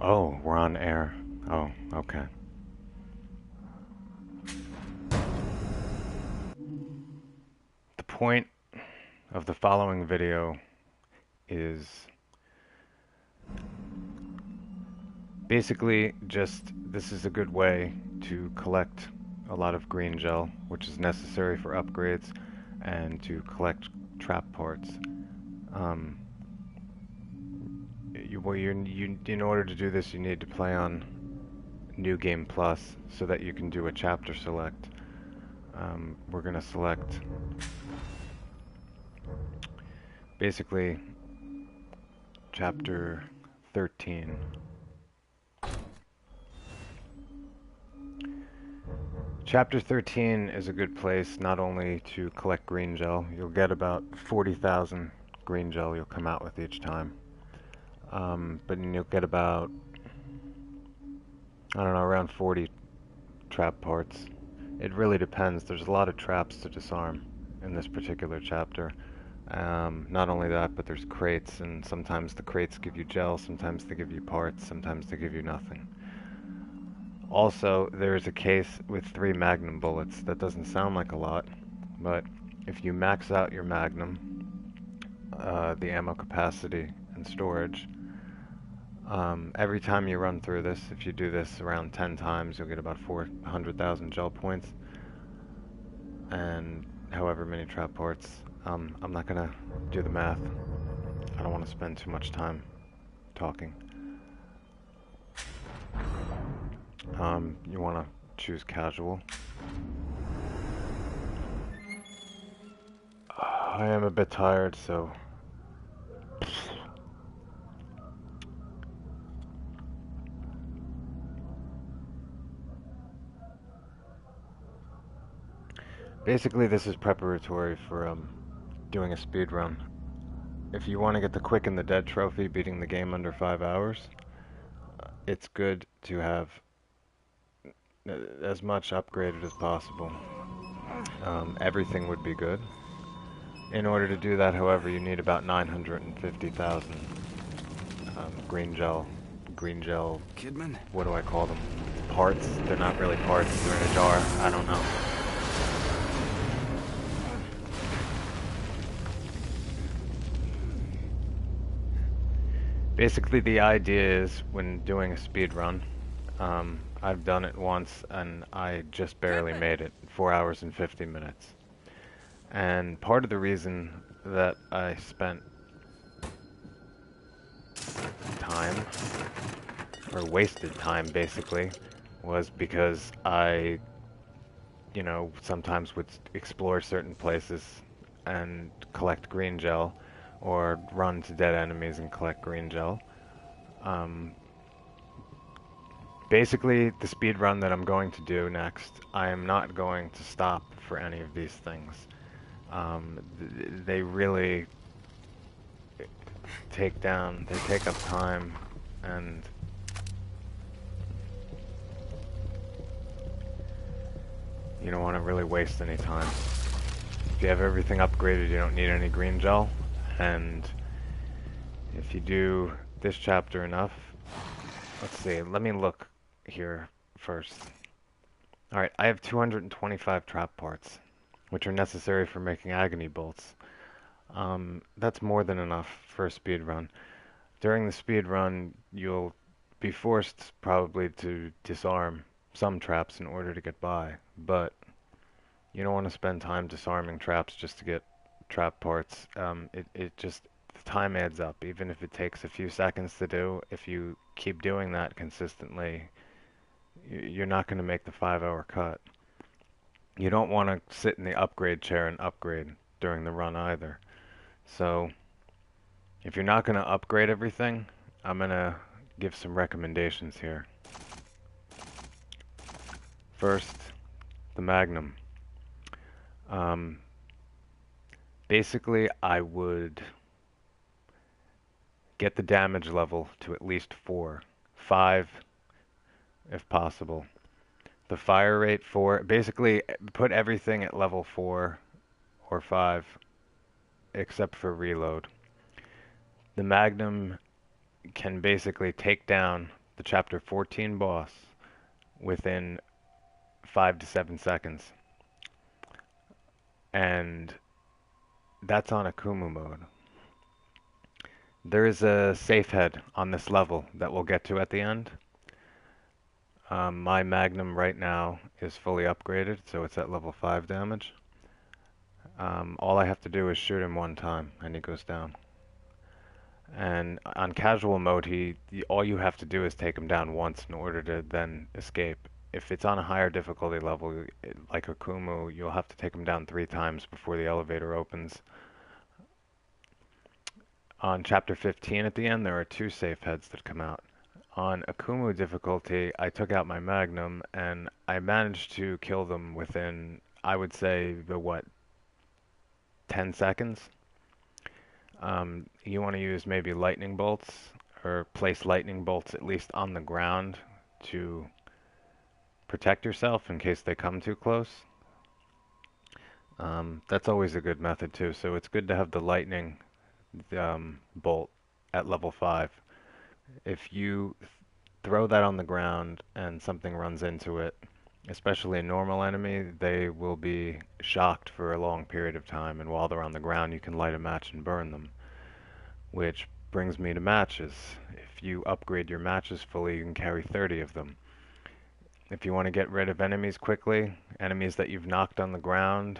Oh, we're on air. Oh, okay. The point of the following video is basically just this is a good way to collect a lot of green gel, which is necessary for upgrades, and to collect trap parts. Um, in order to do this, you need to play on New Game Plus so that you can do a chapter select. We're going to select basically chapter 13. Chapter 13 is a good place not only to collect green gel, you'll get about 40,000 green gel you'll come out with each time. But you'll get about, I don't know, around 40 trap parts. It really depends. There's a lot of traps to disarm in this particular chapter. Not only that, but there's crates, and sometimes the crates give you gel, sometimes they give you parts, sometimes they give you nothing. Also, there's a case with 3 magnum bullets. That doesn't sound like a lot, but if you max out your magnum, the ammo capacity and storage, every time you run through this, if you do this around 10 times, you'll get about 400,000 gel points, and however many trap parts. I'm not gonna do the math. I don't want to spend too much time talking. You want to choose casual. I am a bit tired, so basically this is preparatory for doing a speed run. If you want to get the quick and the dead trophy, beating the game under 5 hours, it's good to have as much upgraded as possible. Everything would be good. In order to do that, however, you need about 950,000 green gel. Kidman? What do I call them? Parts? They're not really parts. They're in a jar. I don't know. Basically, the idea is when doing a speed run, I've done it once and I just barely made it, 4 hours and 50 minutes. And part of the reason that I spent time, or wasted time basically, was because I, sometimes would explore certain places and collect green gel, or run to dead enemies and collect green gel. Basically, the speed run that I'm going to do next, I am not going to stop for any of these things. They really they take up time, and you don't want to really waste any time. If you have everything upgraded, you don't need any green gel, and if you do this chapter enough, let's see, let me look here first. Alright, I have 225 trap parts, which are necessary for making agony bolts. That's more than enough for a speed run. During the speed run, you'll be forced probably to disarm some traps in order to get by, but you don't want to spend time disarming traps just to get trap parts. It just, the time adds up. Even if it takes a few seconds to do, if you keep doing that consistently, you're not going to make the 5-hour cut. You don't want to sit in the upgrade chair and upgrade during the run either. So, if you're not going to upgrade everything, I'm going to give some recommendations here. First, the Magnum. Basically, I would get the damage level to at least 4. 5 if possible. The fire rate 4. Basically, put everything at level 4 or 5 except for reload. The Magnum can basically take down the Chapter 14 boss within 5 to 7 seconds. And that's on Akumu mode. There is a safe head on this level that we'll get to at the end. My Magnum right now is fully upgraded, so it's at level 5 damage. All I have to do is shoot him one time, and he goes down. And on casual mode, all you have to do is take him down once in order to then escape. If it's on a higher difficulty level, like Akumu, you'll have to take him down 3 times before the elevator opens. On Chapter 15 at the end, there are 2 safe heads that come out. On Akumu difficulty, I took out my Magnum, and I managed to kill them within, I would say, 10 seconds? You want to use maybe lightning bolts, or place lightning bolts at least on the ground to protect yourself in case they come too close. That's always a good method too, so it's good to have the lightning bolt at level 5. If you throw that on the ground and something runs into it, especially a normal enemy, they will be shocked for a long period of time, and while they're on the ground you can light a match and burn them. Which brings me to matches. If you upgrade your matches fully, you can carry 30 of them. If you want to get rid of enemies quickly, enemies that you've knocked on the ground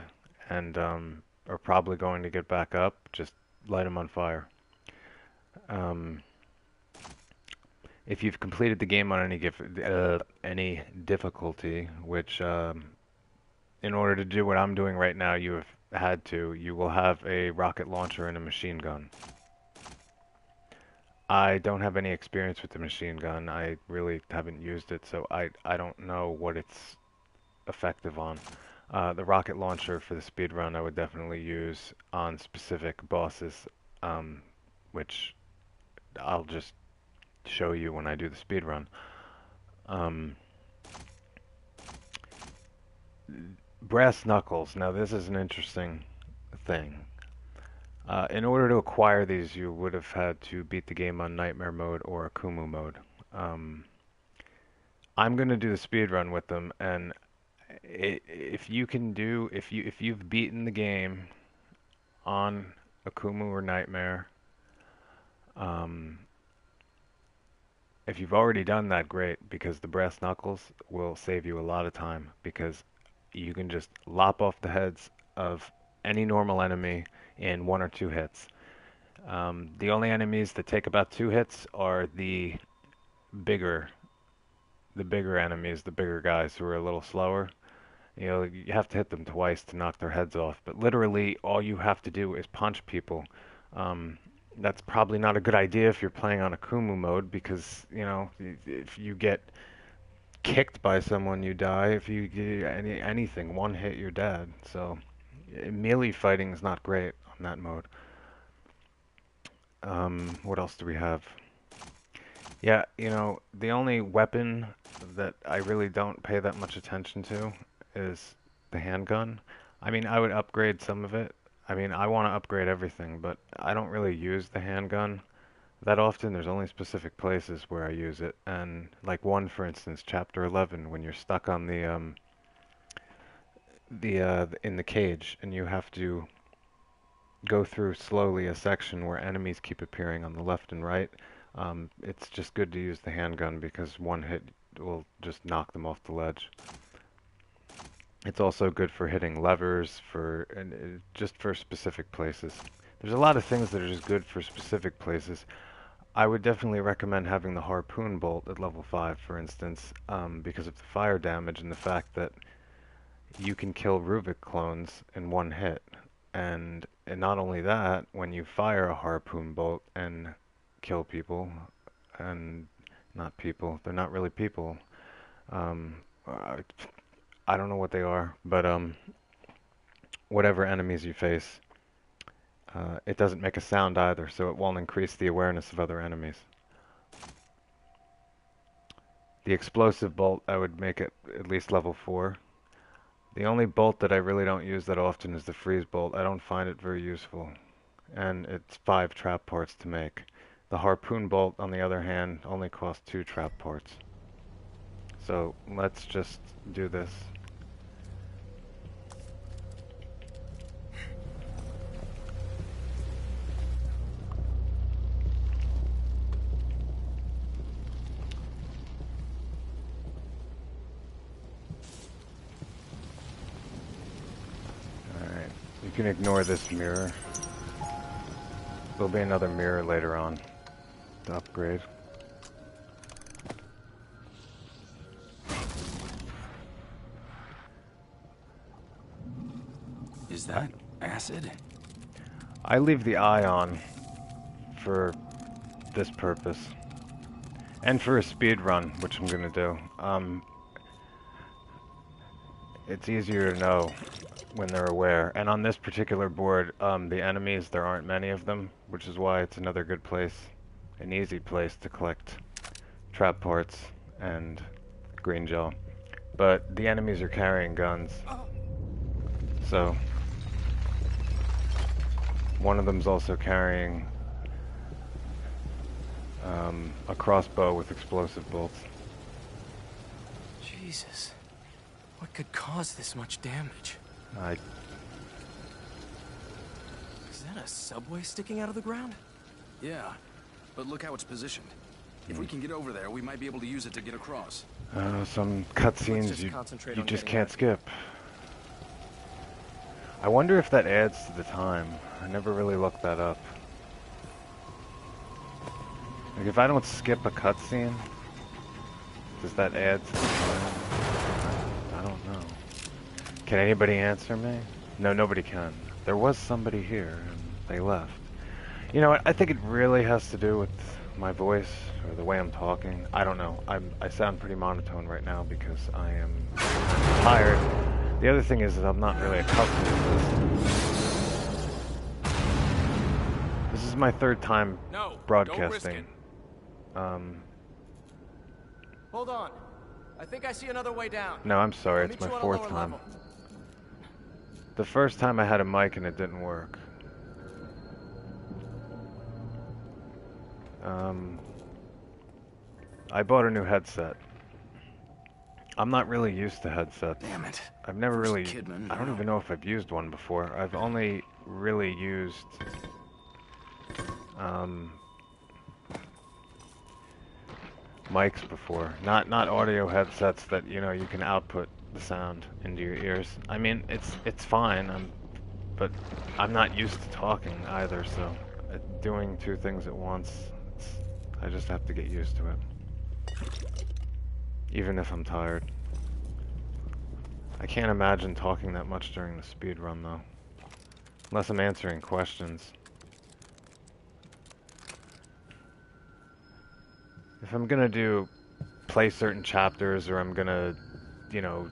and are probably going to get back up, just light them on fire. If you've completed the game on any difficulty, which in order to do what I'm doing right now you have had to, you will have a rocket launcher and a machine gun. I don't have any experience with the machine gun. I really haven't used it, so I don't know what it's effective on. The rocket launcher for the speed run I would definitely use on specific bosses, which I'll just show you when I do the speed run. Brass knuckles. Now this is an interesting thing. In order to acquire these, you would have had to beat the game on Nightmare mode or Akumu mode. I'm gonna do the speed run with them, and if you've beaten the game on Akumu or Nightmare, if you've already done that, great, because the brass knuckles will save you a lot of time, because you can just lop off the heads of any normal enemy in 1 or 2 hits. The only enemies that take about 2 hits are the bigger enemies, the bigger guys who are a little slower. You know, you have to hit them twice to knock their heads off, but literally all you have to do is punch people. That's probably not a good idea if you're playing on Akumu mode, because, you know, if you get kicked by someone, you die. If you get anything, one hit, you're dead. So melee fighting is not great on that mode. What else do we have? Yeah, you know, the only weapon that I really don't pay that much attention to is the handgun. I mean, I would upgrade some of it. I mean, I want to upgrade everything, but I don't really use the handgun that often. There's only specific places where I use it, and like one, for instance, Chapter 11, when you're stuck on in the cage, and you have to go through slowly a section where enemies keep appearing on the left and right. It's just good to use the handgun because one hit will just knock them off the ledge. It's also good for hitting levers, just for specific places. There's a lot of things that are just good for specific places. I would definitely recommend having the harpoon bolt at level 5, for instance, because of the fire damage and the fact that you can kill Ruvik clones in 1 hit. And not only that, when you fire a harpoon bolt and kill people, and not people, they're not really people. I don't know what they are, but whatever enemies you face, it doesn't make a sound either, so it won't increase the awareness of other enemies. The explosive bolt, I would make it at least level 4. The only bolt that I really don't use that often is the freeze bolt. I don't find it very useful, and it's 5 trap parts to make. The harpoon bolt, on the other hand, only costs 2 trap parts. So let's just do this. Alright, you can ignore this mirror. There'll be another mirror later on to upgrade. Is that acid? I leave the eye on for this purpose. And for a speed run, which I'm gonna do. It's easier to know when they're aware. And on this particular board, the enemies, there aren't many of them, which is why it's another good place, an easy place to collect trap parts and green gel. But the enemies are carrying guns. So one of them's also carrying a crossbow with explosive bolts. Jesus. What could cause this much damage? Is that a subway sticking out of the ground? Yeah, but look how it's positioned. If we can get over there, we might be able to use it to get across. Some cutscenes you just can't skip. I wonder if that adds to the time. I never really looked that up. Like, if I don't skip a cutscene, does that add to the time? I don't know. Can anybody answer me? No, nobody can. There was somebody here, and they left. You know what? I think it really has to do with my voice, or the way I'm talking. I don't know. I sound pretty monotone right now because I am tired. The other thing is that I'm not really accustomed to this. This is my third time broadcasting. Hold on. I think I see another way down. No, I'm sorry. It's my 4th time. Level. The first time I had a mic and it didn't work. I bought a new headset. I'm not really used to headsets. Damn it. I've never really... Kidman, I don't even know if I've used one before. I've only really used... mics before. Not audio headsets that, you know, you can output the sound into your ears. I mean, it's fine, but I'm not used to talking either, so doing 2 things at once, I just have to get used to it. Even if I'm tired. I can't imagine talking that much during the speed run, though. Unless I'm answering questions. If I'm gonna play certain chapters, or I'm gonna, you know,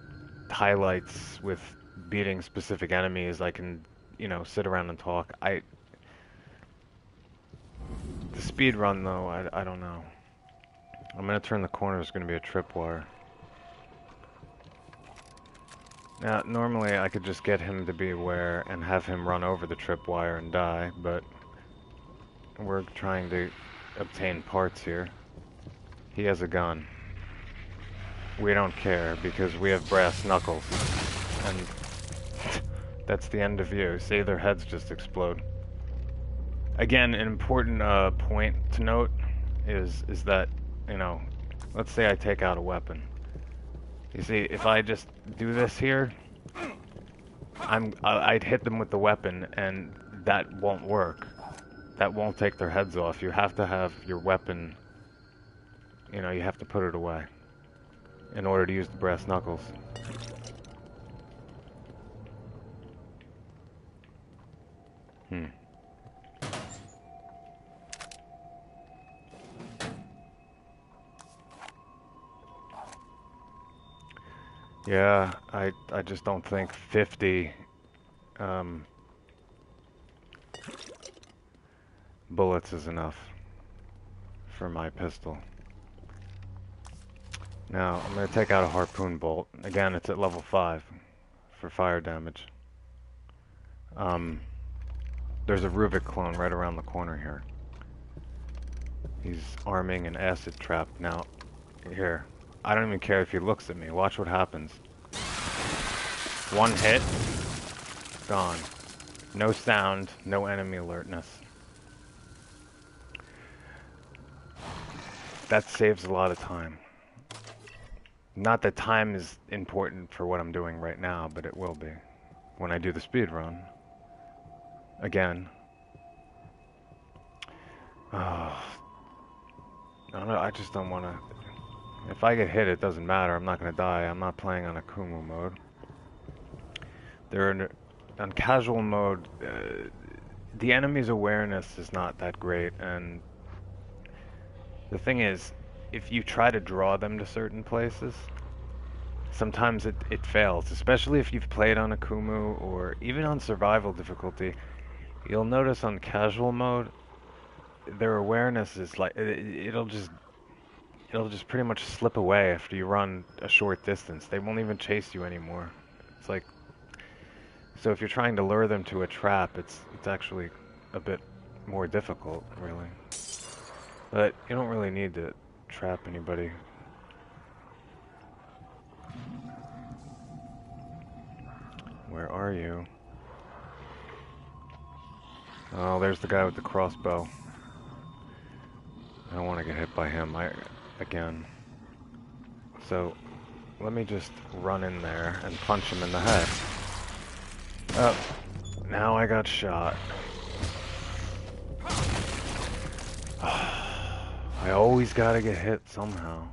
highlights with beating specific enemies, I can, you know, sit around and talk. The speed run, though, I don't know. I'm gonna turn the corner, there's gonna be a tripwire. Now, normally I could just get him to be aware and have him run over the tripwire and die, but we're trying to obtain parts here. He has a gun. We don't care because we have brass knuckles. And that's the end of you. See, their heads just explode. Again, an important point to note is that, you know, let's say I take out a weapon. You see, if I just do this here, I'd hit them with the weapon, and that won't work. That won't take their heads off. You have to have your weapon, you know, you have to put it away in order to use the brass knuckles. Yeah, I just don't think 50 bullets is enough for my pistol. Now, I'm going to take out a harpoon bolt. Again, it's at level 5 for fire damage. There's a Ruvik clone right around the corner here. He's arming an acid trap. Now, here. I don't even care if he looks at me. Watch what happens. One hit. Gone. No sound. No enemy alertness. That saves a lot of time. Not that time is important for what I'm doing right now, but it will be. When I do the speed run. Again. Oh. I don't know, I just don't want to... If I get hit, it doesn't matter. I'm not going to die. I'm not playing on a Kumu mode. On casual mode, the enemy's awareness is not that great, and the thing is, if you try to draw them to certain places, sometimes it fails, especially if you've played on a Kumu or even on survival difficulty. You'll notice on casual mode, their awareness is like, it'll just pretty much slip away after you run a short distance. They won't even chase you anymore. It's like, so if you're trying to lure them to a trap, it's actually a bit more difficult, really. But you don't really need to trap anybody. Where are you? Oh, there's the guy with the crossbow. I don't want to get hit by him again. So, let me just run in there and punch him in the head. Oh, now I got shot. I always gotta get hit somehow.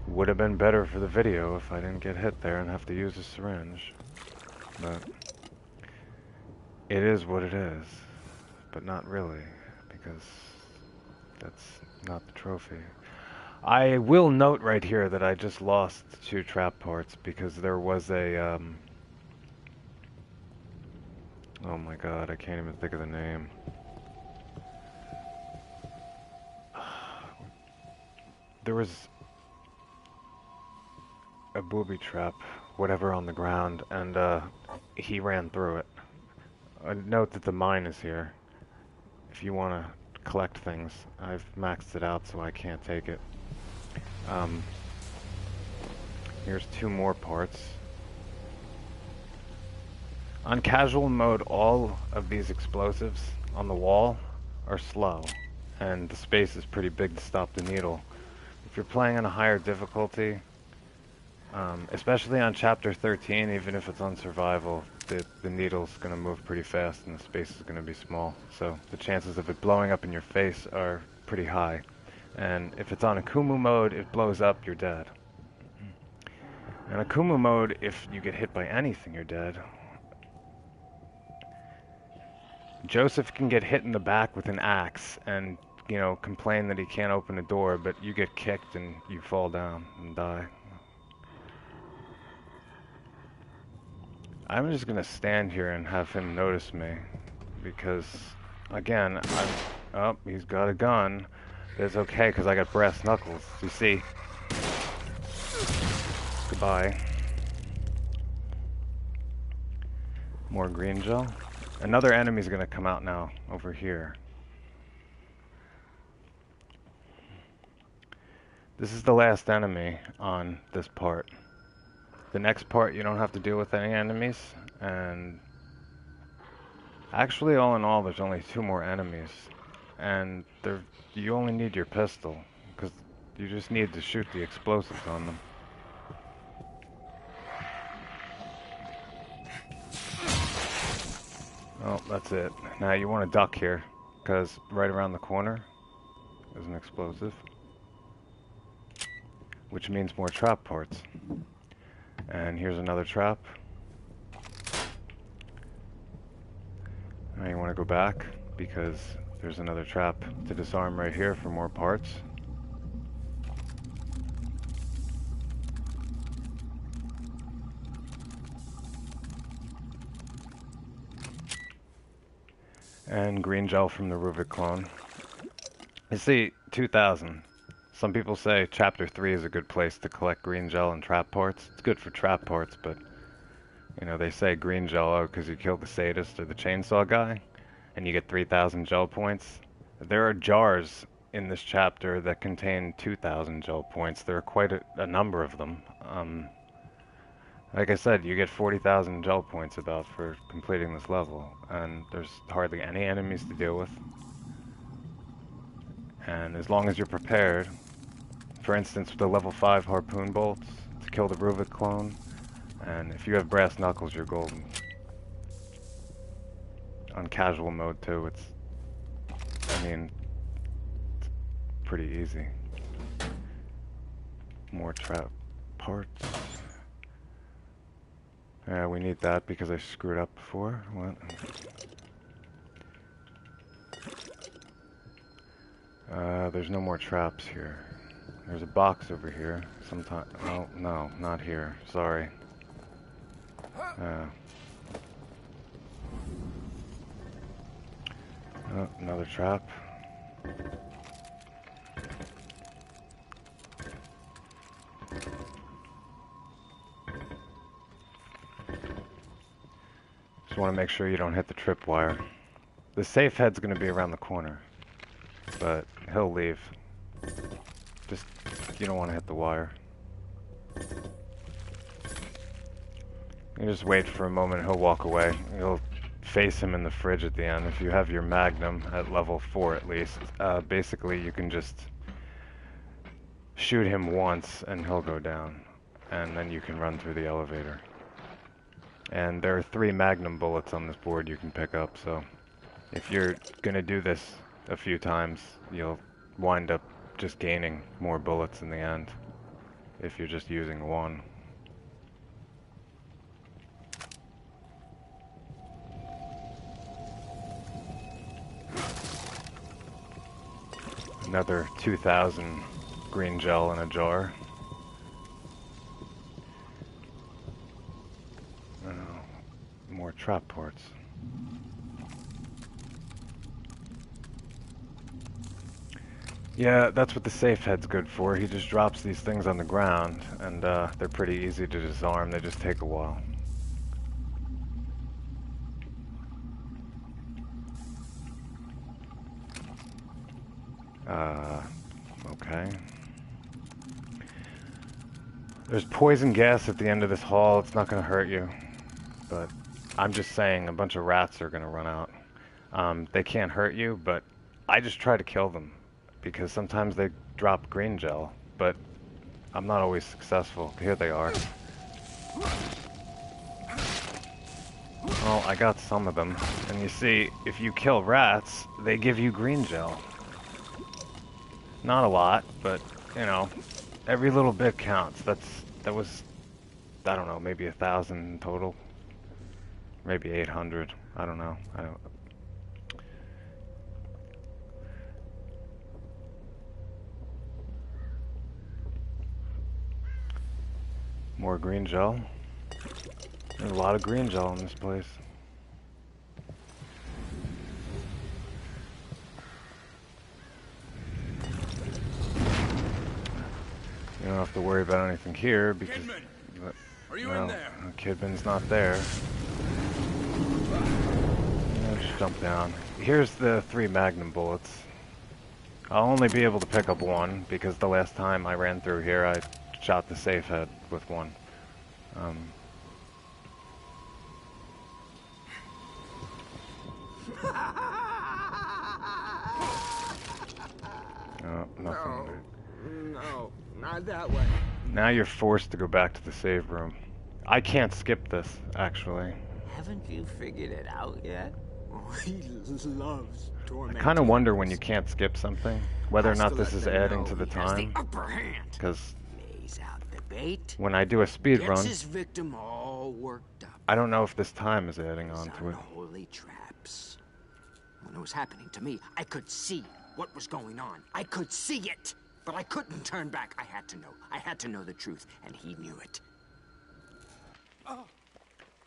Would have been better for the video if I didn't get hit there and have to use a syringe. But it is what it is. But not really, because that's not the trophy. I will note right here that I just lost 2 trap parts because there was a, oh my god, I can't even think of the name. There was a booby trap, whatever, on the ground, and he ran through it. Note that the mine is here. If you want to collect things, I've maxed it out so I can't take it. Here's 2 more parts. On casual mode, all of these explosives on the wall are slow, and the space is pretty big to stop the needle. If you're playing on a higher difficulty, especially on Chapter 13, even if it's on survival, the needle's going to move pretty fast and the space is going to be small. So the chances of it blowing up in your face are pretty high. And if it's on a Kumu mode, it blows up, you're dead. In a Kumu mode, if you get hit by anything, you're dead. Joseph can get hit in the back with an axe and, you know, complain that he can't open a door, but you get kicked and you fall down and die. I'm just gonna stand here and have him notice me, because, again, oh, he's got a gun. It's okay, because I got brass knuckles. You see? Goodbye. More green gel. Another enemy's gonna come out now, over here. This is the last enemy on this part. The next part, you don't have to deal with any enemies, and actually, all in all, there's only 2 more enemies, and you only need your pistol, because you just need to shoot the explosives on them. Oh, that's it. Now you want to duck here, because right around the corner is an explosive, which means more trap parts. And here's another trap. Now you want to go back, because there's another trap to disarm right here for more parts. And green gel from the Ruvik clone. You see, 2000. Some people say Chapter 3 is a good place to collect green gel and trap parts. It's good for trap parts, but, you know, they say green gel, oh, because you killed the sadist or the chainsaw guy. and you get 3,000 gel points. There are jars in this chapter that contain 2,000 gel points. There are quite a number of them. Like I said, you get 40,000 gel points about for completing this level, and there's hardly any enemies to deal with. And as long as you're prepared, for instance, with the level 5 harpoon bolts to kill the Ruvik clone, and if you have brass knuckles, you're golden. On casual mode too, it's pretty easy. More trap parts. Yeah, we need that because I screwed up before. What? There's no more traps here. There's a box over here. Sometime. Oh, no, not here. Sorry. Oh, another trap. Just want to make sure you don't hit the tripwire. The safe head's going to be around the corner, but he'll leave. Just, you don't want to hit the wire. You just wait for a moment, he'll walk away. You'll face him in the fridge at the end. If you have your Magnum at level 4 at least, basically you can just shoot him once and he'll go down. And then you can run through the elevator. And there are 3 Magnum bullets on this board you can pick up, so if you're gonna do this a few times, you'll wind up just gaining more bullets in the end if you're just using one. Another 2,000 green gel in a jar. More trap parts. Yeah, that's what the safe head's good for. He just drops these things on the ground, and they're pretty easy to disarm. They just take a while. Okay. There's poison gas at the end of this hall. It's not going to hurt you, but I'm just saying a bunch of rats are going to run out. They can't hurt you, but I just try to kill them because sometimes they drop green gel, but I'm not always successful. Here they are. Well, I got some of them, and you see, if you kill rats, they give you green gel. Not a lot, but, you know, every little bit counts. That was, I don't know, maybe 1,000 in total. Maybe 800. I don't know. More green gel. There's a lot of green gel in this place. You don't have to worry about anything here because are you in there? Kidman's not there. Just jump down. Here's the 3 Magnum bullets. I'll only be able to pick up one because the last time I ran through here I shot the safe head with one. Oh, nothing. No, not that way. Now you're forced to go back to the save room. I can't skip this, actually. Haven't you figured it out yet? He loves tormenting. I kind of wonder when you can't skip something, whether or not this is adding to the He has time. the upper hand. Because Lays out the bait. when I do a speed Gets run, his victim all worked up. I don't know if this time is adding on to it. Unholy traps. When it was happening to me, I could see what was going on. I could see it, but I couldn't turn back. I had to know. I had to know the truth, and he knew it.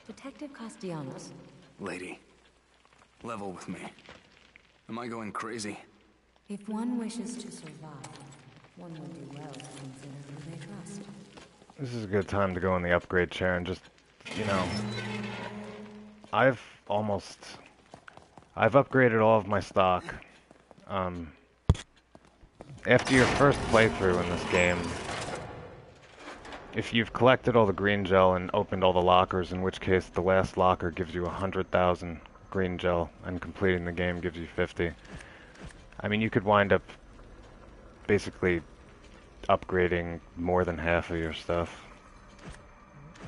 Detective Castellanos. Lady, level with me. Am I going crazy? If one wishes to survive, one would do well to consider who they trust. This is a good time to go in the upgrade chair and just, you know, I've I've upgraded all of my stock. After your first playthrough in this game, if you've collected all the green gel and opened all the lockers, in which case the last locker gives you 100,000 green gel, and completing the game gives you 50. I mean, you could wind up basically upgrading more than half of your stuff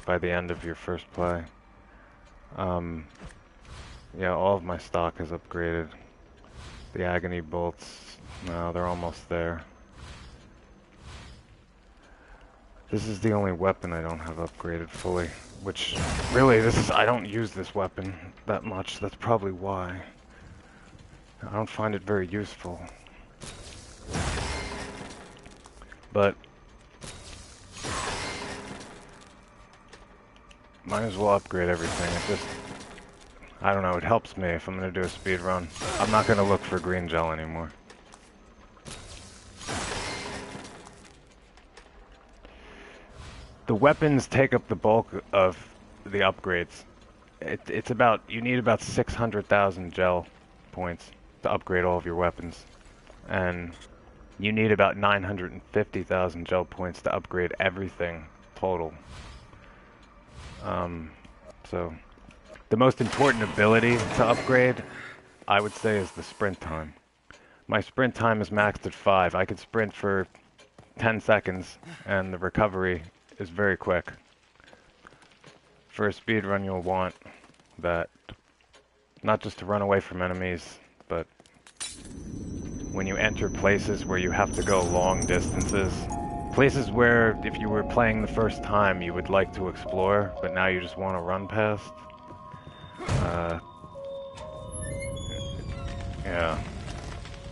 by the end of your first play. Yeah, all of my stock is upgraded. The agony bolts, no, they're almost there. This is the only weapon I don't have upgraded fully, which, really, I don't use this weapon that much, that's probably why. I don't find it very useful. But might as well upgrade everything. It just, I don't know, it helps me if I'm gonna do a speed run. I'm not gonna look for green gel anymore. The weapons take up the bulk of the upgrades. It's about, you need about 600,000 gel points to upgrade all of your weapons. And you need about 950,000 gel points to upgrade everything total. So the most important ability to upgrade, I would say, is the sprint time. My sprint time is maxed at 5. I could sprint for 10 seconds and the recovery is very quick. For a speed run, you'll want that, not just to run away from enemies, but when you enter places where you have to go long distances, places where if you were playing the first time you would like to explore, but now you just want to run past. Yeah,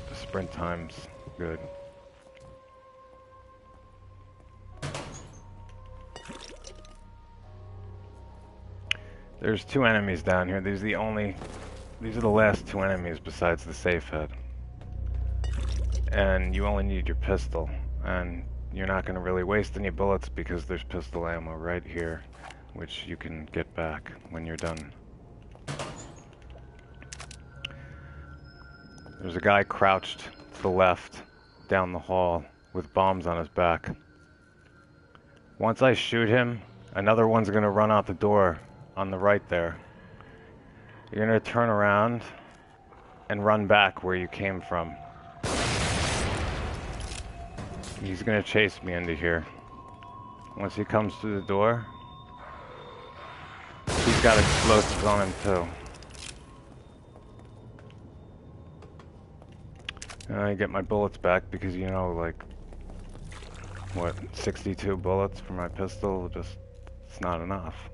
the sprint time's good. There's 2 enemies down here. These are the last 2 enemies besides the safe head. And you only need your pistol. And you're not going to really waste any bullets because there's pistol ammo right here, which you can get back when you're done. There's a guy crouched to the left down the hall with bombs on his back. Once I shoot him, another one's going to run out the door on the right there. You're going to turn around and run back where you came from. He's going to chase me into here. Once he comes through the door, he's got explosives on him too. I get my bullets back because, you know, like, what, 62 bullets for my pistol, just, it's not enough.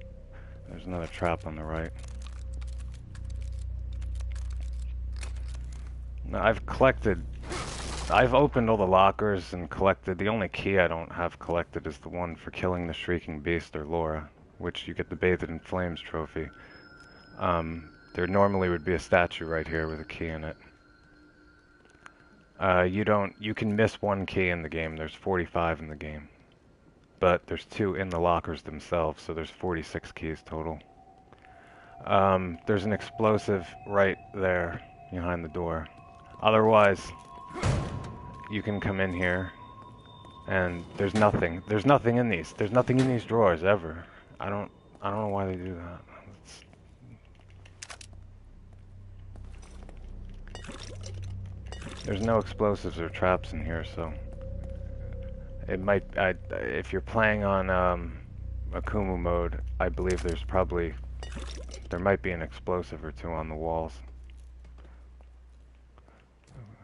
There's another trap on the right. Now, I've opened all the lockers and collected. The only key I don't have collected is the one for killing the Shrieking Beast or Laura, which you get the Bathed in Flames trophy. There normally would be a statue right here with a key in it. You can miss 1 key in the game. There's 45 in the game. But there's 2 in the lockers themselves, so there's 46 keys total. There's an explosive right there behind the door. Otherwise, you can come in here and there's nothing. There's nothing in these. There's nothing in these drawers ever. I don't know why they do that. There's no explosives or traps in here, so it might, if you're playing on Akumu mode, I believe there might be an explosive or 2 on the walls.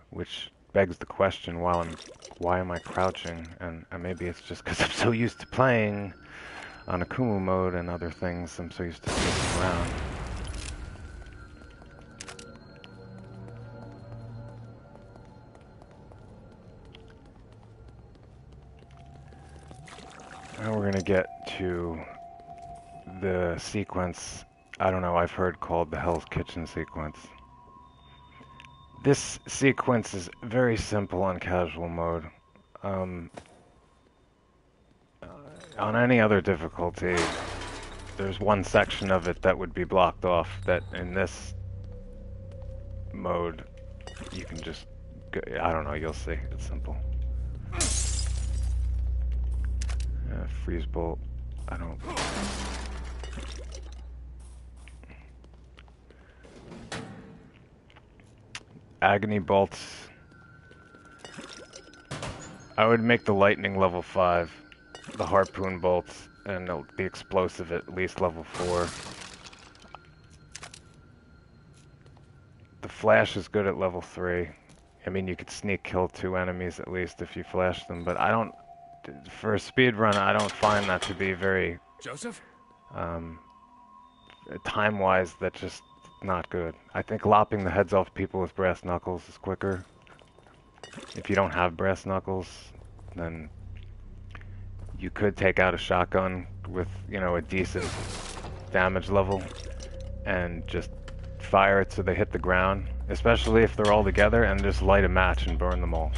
Which begs the question, why am I crouching? And maybe it's just because I'm so used to playing on Akumu mode and other things, I'm so used to sneaking around. Now we're gonna get to the sequence, I don't know, I've heard called the Hell's Kitchen sequence. This sequence is very simple on casual mode. On any other difficulty, there's one section of it that would be blocked off, that in this mode, you can just go, I don't know, you'll see. It's simple. Freeze bolt. I don't. Agony bolts. I would make the lightning level 5, the harpoon bolts, and the explosive at least level 4. The flash is good at level 3. I mean, you could sneak kill 2 enemies at least if you flash them, but I don't. For a speed run, I don't find that to be very. Joseph? Time-wise, that's just not good. I think lopping the heads off people with brass knuckles is quicker. If you don't have brass knuckles, then you could take out a shotgun with, you know, a decent damage level and just fire it so they hit the ground, especially if they're all together, and just light a match and burn them all.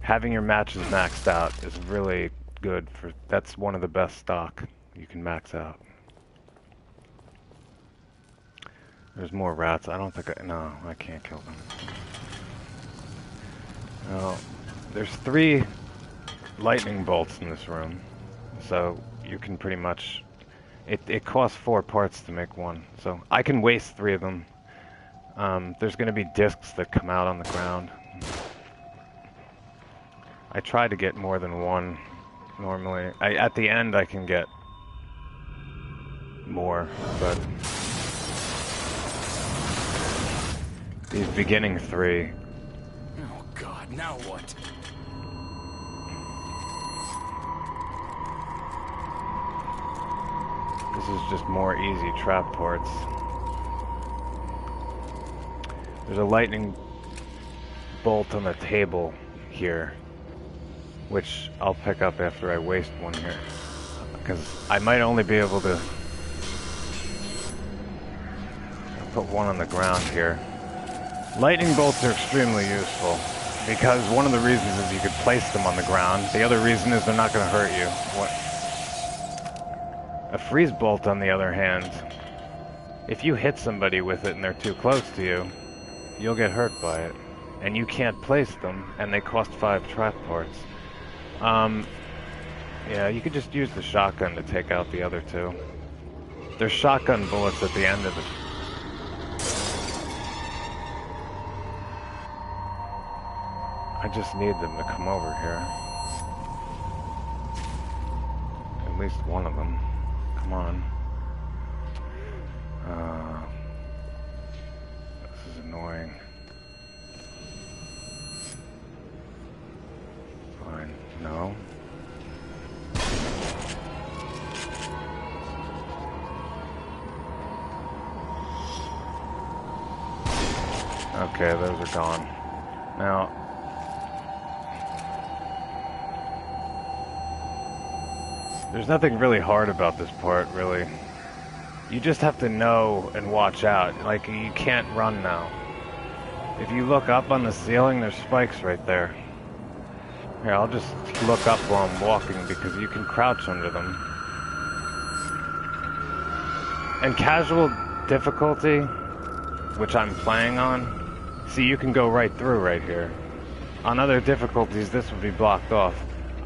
Having your matches maxed out is really good for, that's one of the best stock you can max out. There's more rats. I don't think no, I can't kill them. Well, there's 3 lightning bolts in this room, so you can pretty much, it costs 4 parts to make one, so I can waste 3 of them. There's going to be discs that come out on the ground. I try to get more than 1 normally. At the end I can get more, but these beginning 3. Oh God, now what? This is just more easy trap parts. There's a lightning bolt on the table here, which I'll pick up after I waste one here, because I might only be able to put one on the ground here. Lightning bolts are extremely useful, because one of the reasons is you could place them on the ground. The other reason is they're not going to hurt you. A freeze bolt, on the other hand, if you hit somebody with it and they're too close to you, you'll get hurt by it. And you can't place them, and they cost 5 trap parts. Yeah, you could just use the shotgun to take out the other 2. There's shotgun bullets at the end of it. I just need them to come over here. At least one of them. Come on. This is annoying. Fine. No. Okay, those are gone. Now, there's nothing really hard about this part, really. You just have to know and watch out. Like, you can't run now. If you look up on the ceiling, there's spikes right there. Here, I'll just look up while I'm walking, because you can crouch under them. And casual difficulty, which I'm playing on, see, you can go right through right here. On other difficulties, this would be blocked off.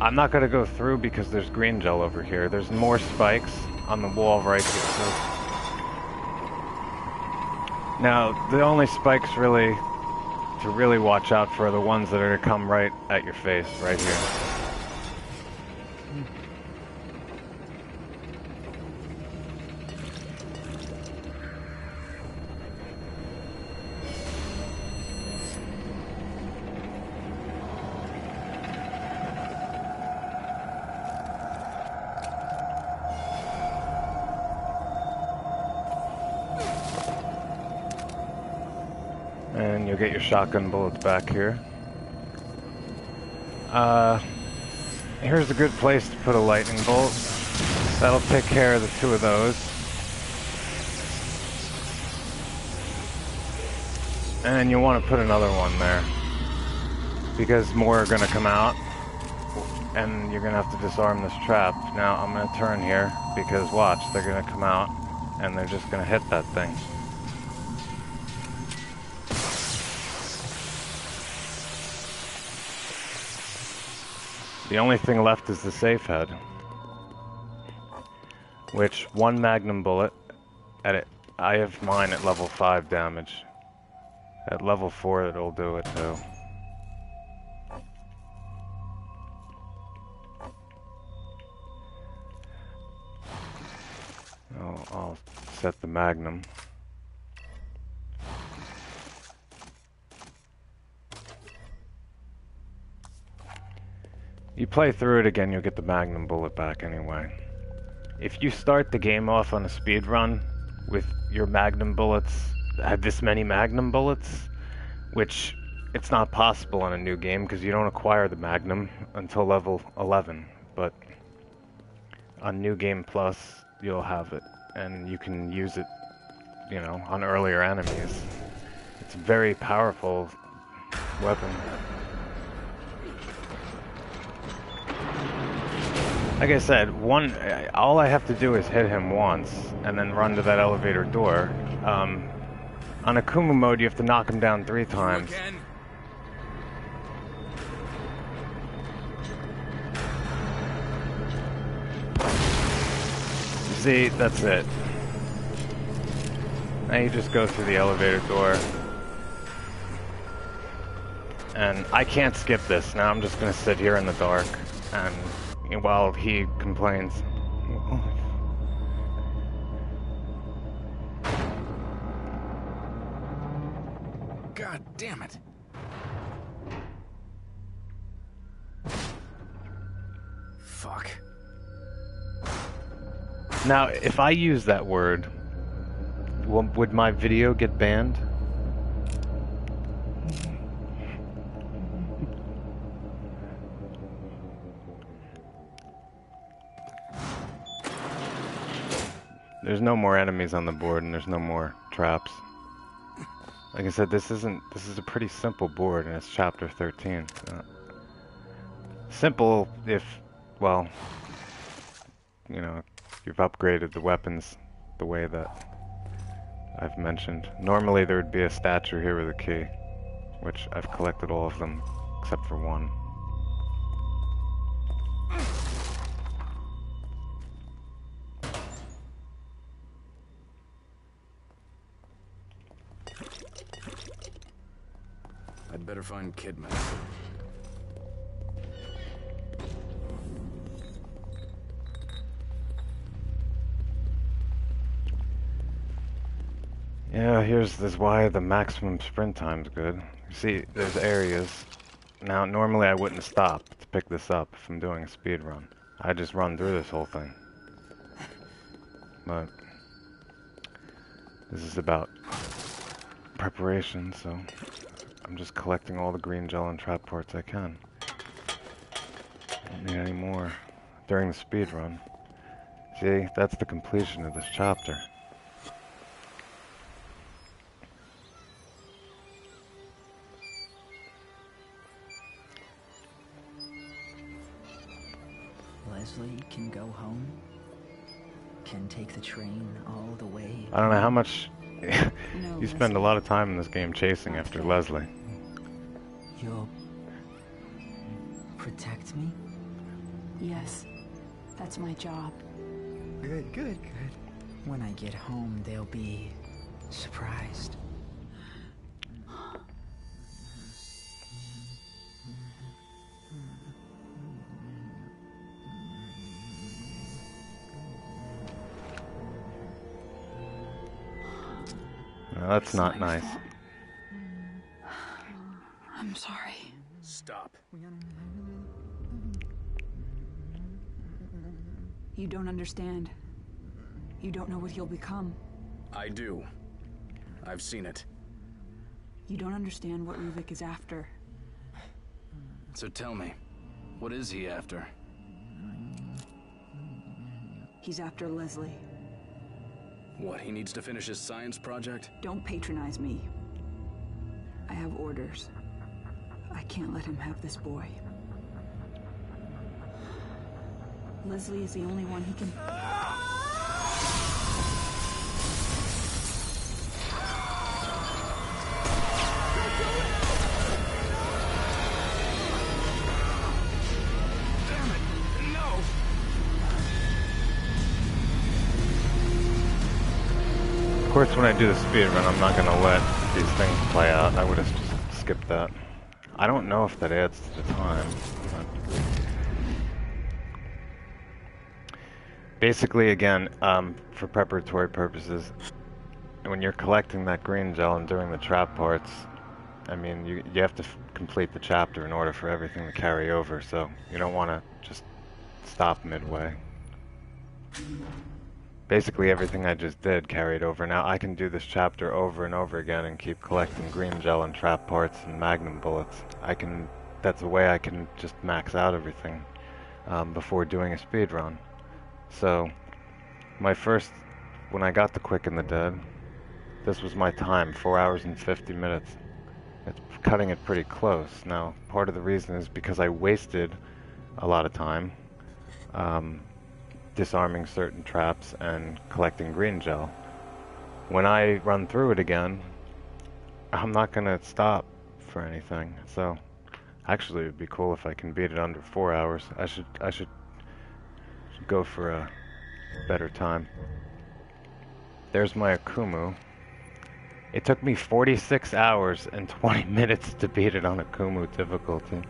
I'm not going to go through because there's green gel over here. There's more spikes on the wall right here. Now, the only spikes really to really watch out for are the ones that are going to come right at your face, right here. And you'll get your shotgun bullets back here. Here's a good place to put a lightning bolt. That'll take care of the 2 of those. And you'll want to put another one there, because more are going to come out, and you're going to have to disarm this trap. Now, I'm going to turn here, because watch, they're going to come out, and they're just going to hit that thing. The only thing left is the safe head. Which, one magnum bullet, I have mine at level 5 damage. At level 4 it'll do it too. I'll set the magnum. You play through it again, you'll get the magnum bullet back anyway. If you start the game off on a speed run with your magnum bullets, this many magnum bullets, which it's not possible on a new game because you don't acquire the magnum until level 11, but on New Game Plus you'll have it and you can use it, you know, on earlier enemies. It's a very powerful weapon. Like I said, all I have to do is hit him once, and then run to that elevator door. On Akuma mode, you have to knock him down 3 times. See, that's it. Now you just go through the elevator door. And I can't skip this. Now I'm just gonna sit here in the dark, and while he complains. God damn it. Fuck. Now, if I use that word, would my video get banned? There's no more enemies on the board, and there's no more traps. Like I said, this is a pretty simple board, and it's chapter 13. Simple if, well, you know, you've upgraded the weapons the way that I've mentioned. Normally there would be a statue here with a key, which I've collected all of them except for one. I'd better find Kidman. Yeah, this why the maximum sprint time's good. You see, there's areas. Now, normally I wouldn't stop to pick this up if I'm doing a speed run. I just run through this whole thing. But this is about preparation, so I'm just collecting all the green gel and trap parts I can. Don't need any more during the speed run. See, that's the completion of this chapter. Leslie can go home, can take the train all the way. I don't know how much you spend a lot of time in this game chasing after Leslie. You'll protect me? Yes, that's my job. Good, good, good. When I get home, they'll be surprised. No, that's not nice. I'm sorry. Stop. You don't understand. You don't know what he'll become. I do. I've seen it. You don't understand what Ruvik is after. So tell me, what is he after? He's after Leslie. What, he needs to finish his science project? Don't patronize me. I have orders. I can't let him have this boy. Leslie is the only one he can... course, when I do the speedrun, I'm not gonna let these things play out. I would have just skipped that. I don't know if that adds to the time. But basically, again, for preparatory purposes, when you're collecting that green gel and doing the trap parts, I mean, you have to complete the chapter in order for everything to carry over, so you don't want to just stop midway. Basically, everything I just did carried over. Now I can do this chapter over and over again and keep collecting green gel and trap parts and magnum bullets. That's a way I can just max out everything before doing a speed run. So, when I got the Quick and the Dead, this was my time, 4 hours and 50 minutes. It's cutting it pretty close. Now, part of the reason is because I wasted a lot of time disarming certain traps and collecting green gel. When I run through it again, I'm not gonna stop for anything. So, actually, it'd be cool if I can beat it under 4 hours. I should go for a better time. There's my Akumu. It took me 46 hours and 20 minutes to beat it on Akumu difficulty.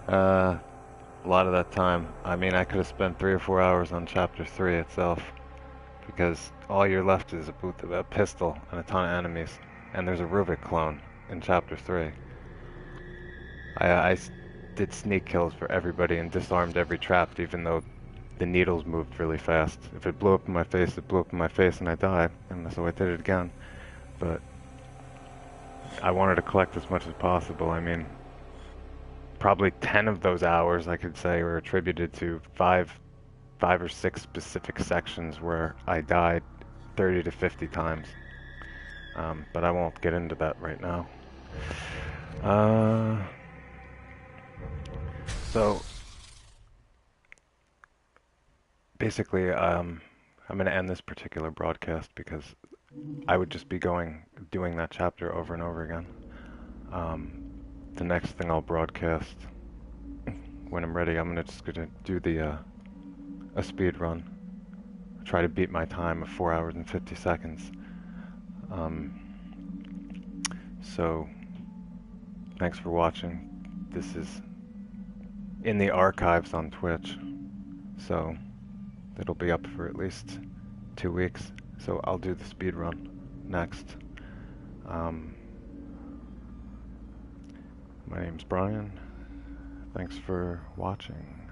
A lot of that time, I mean, I could have spent 3 or 4 hours on Chapter 3 itself, because all you're left is a pistol and a ton of enemies, and there's a Rubik clone in Chapter 3. I did sneak kills for everybody and disarmed every trap, even though the needles moved really fast. If it blew up in my face, it blew up in my face and I died, and so I did it again. But I wanted to collect as much as possible. I mean, probably 10 of those hours, I could say, were attributed to five or six specific sections where I died 30 to 50 times. But I won't get into that right now. So basically, I'm going to end this particular broadcast because I would just be doing that chapter over and over again. The next thing I'll broadcast when I'm ready, I'm just gonna do a speed run. Try to beat my time of 4 hours and 50 seconds. So thanks for watching. This is in the archives on Twitch, so it'll be up for at least 2 weeks. So I'll do the speed run next. My name's Brian. Thanks for watching.